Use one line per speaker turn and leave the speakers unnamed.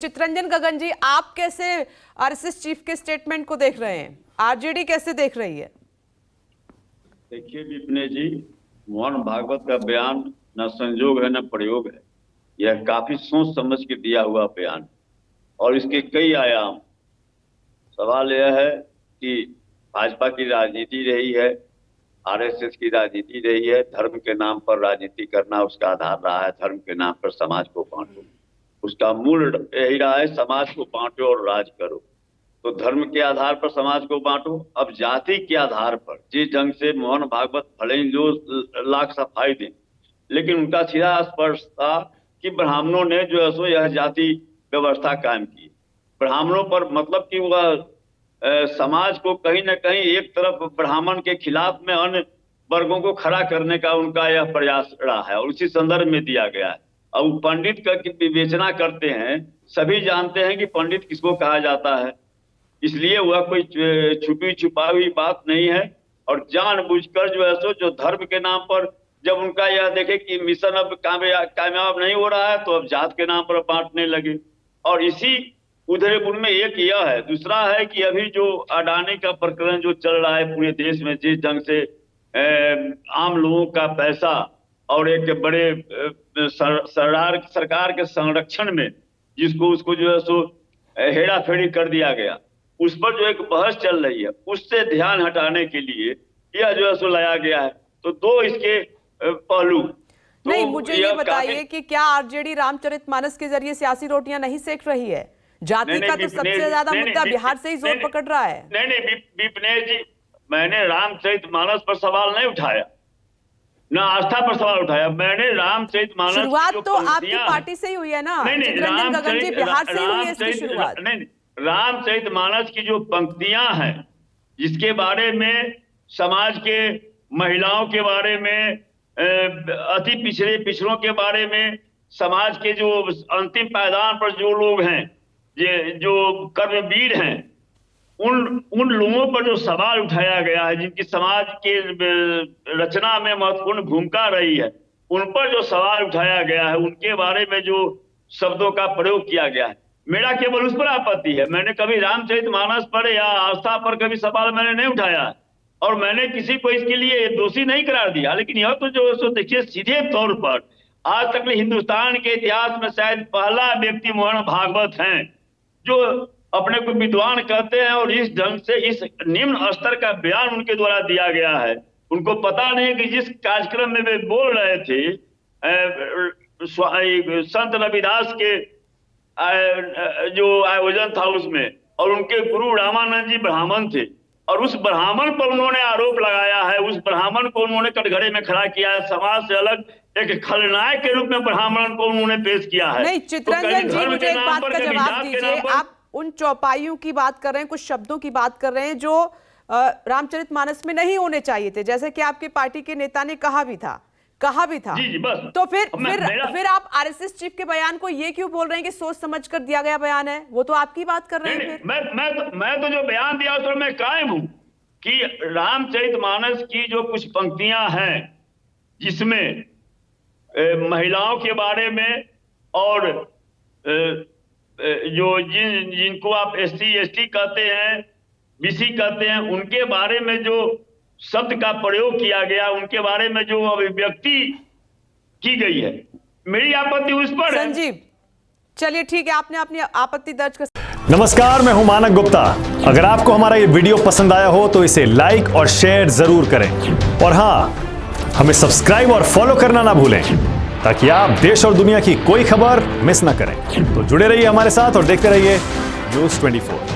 चितरंजन गगन जी, आप कैसे RSS chief के स्टेटमेंट को देख रहे हैं? आरजेडी कैसे देख रही है?
देखिए विपिन जी, मोहन भागवत का बयान न संयोग है न प्रयोग है। यह काफी सोच समझ के दिया हुआ बयान और इसके कई आयाम। सवाल यह है कि भाजपा की राजनीति रही है, आरएसएस की राजनीति रही है, धर्म के नाम पर राजनीति करना उसका आधार रहा है। धर्म के नाम पर समाज को बांटो, उसका मूल यही रहा है, समाज को बांटो और राज करो। तो धर्म के आधार पर समाज को बांटो। अब जाति के आधार पर जिस ढंग से मोहन भागवत भले ही जो लाख सफाई दें, लेकिन उनका सीधा स्पर्श था कि ब्राह्मणों ने जो है सो यह जाति व्यवस्था कायम की। ब्राह्मणों पर मतलब कि वह समाज को कहीं न कहीं एक तरफ ब्राह्मण के खिलाफ में अन्य वर्गों को खड़ा करने का उनका यह प्रयास रहा है और उसी संदर्भ में दिया गया है। अब पंडित का विवेचना करते हैं, सभी जानते हैं कि पंडित किसको कहा जाता है, इसलिए वह कोई छुपी छुपाई बात नहीं है। और जानबूझकर जो है सो जो धर्म के नाम पर जब उनका यह देखे कि मिशन अब कामयाब नहीं हो रहा है तो अब जात के नाम पर बांटने लगे। और इसी उधेड़बुन में एक यह है, दूसरा है कि अभी जो अडानी का प्रकरण जो चल रहा है पूरे देश में, जिस ढंग से आम लोगों का पैसा और एक बड़े सरकार के संरक्षण में जिसको उसको जो है सो हेरा फेरी कर दिया गया, उस पर जो एक बहस चल रही है, उससे ध्यान हटाने के लिए यह जो है सो लाया गया है। तो दो इसके पहलू।
नहीं, मुझे ये बताइए कि क्या आरजेडी रामचरितमानस के जरिए सियासी रोटियां नहीं सेक रही है? जाति का तो सबसे ज्यादा मुद्दा बिहार से ही जोर पकड़ रहा है।
नहीं विपिन जी, मैंने रामचरितमानस पर सवाल नहीं उठाया, ना आस्था पर सवाल उठाया। मैंने रामचरितमानस
शुरुआत तो आपकी पार्टी से ही हुई है ना? चितरंजन गगन जी, बिहार से ही हुई है इसकी शुरुआत।
नहीं, रामचरितमानस की जो पंक्तियां हैं, जिसके बारे में समाज के महिलाओं के बारे में, अति पिछड़ों के बारे में, समाज के जो अंतिम पायदान पर जो लोग हैं, जो कर्मवीर हैं, उन लोगों पर जो सवाल उठाया गया है, जिनकी समाज के रचना में महत्वपूर्ण भूमिका रही है, उन पर जो सवाल उठाया गया है, उनके बारे में जो शब्दों का प्रयोग किया गया है, मेरा केवल उस पर आपत्ति है। मैंने कभी रामचरितमानस पर या आस्था पर कभी सवाल मैंने नहीं उठाया और मैंने किसी को इसके लिए दोषी नहीं करार दिया। लेकिन यह तो जो सो देखिए, सीधे तौर पर आज तक हिंदुस्तान के इतिहास में शायद पहला व्यक्ति मोहन भागवत हैं जो अपने को विद्वान कहते हैं और इस ढंग से इस निम्न स्तर का बयान उनके द्वारा दिया गया है। उनको पता नहीं कि जिस कार्यक्रम में वे बोल रहे थे, संत रविदास के जो आयोजन था उसमें, और उनके गुरु रामानंद जी ब्राह्मण थे और उस ब्राह्मण पर उन्होंने आरोप लगाया है, उस ब्राह्मण को उन्होंने कटघरे में खड़ा किया है, समाज से अलग एक खलनायक के रूप में ब्राह्मण को उन्होंने पेश किया है।
नहीं चितरंजन जी, मुझे एक बात का जवाब दीजिए। आप उन चौपाइयों की बात कर रहे हैं, कुछ शब्दों की बात कर रहे हैं जो रामचरितमानस में नहीं होने चाहिए थे, जैसे कि आपकी पार्टी के नेता ने कहा भी था।
जी, बस।
तो फिर आप आरएसएस चीफ के बयान को ये क्यों बोल रहे हैं कि सोच समझकर दिया गया बयान है? वो तो आपकी बात कर रहे हैं।
मैं तो जो बयान दिया उस पर मैं कायम हूं कि रामचरितमानस की जो कुछ पंक्तियां हैं जिसमें महिलाओं के बारे में और जो जिनको आप SC/ST कहते हैं, BC कहते हैं, उनके बारे में जो शब्द का प्रयोग किया गया, उनके बारे में जो अभिव्यक्ति की गई है, मेरी आपत्ति उस पर है।
संजीव, चलिए ठीक है, आपने अपनी आपत्ति दर्ज कर।
नमस्कार, मैं हूं मानक गुप्ता। अगर आपको हमारा ये वीडियो पसंद आया हो तो इसे लाइक और शेयर जरूर करें और हाँ, हमें सब्सक्राइब और फॉलो करना ना भूलें ताकि आप देश और दुनिया की कोई खबर मिस ना करें। तो जुड़े रहिए हमारे साथ और देखते रहिए News 24।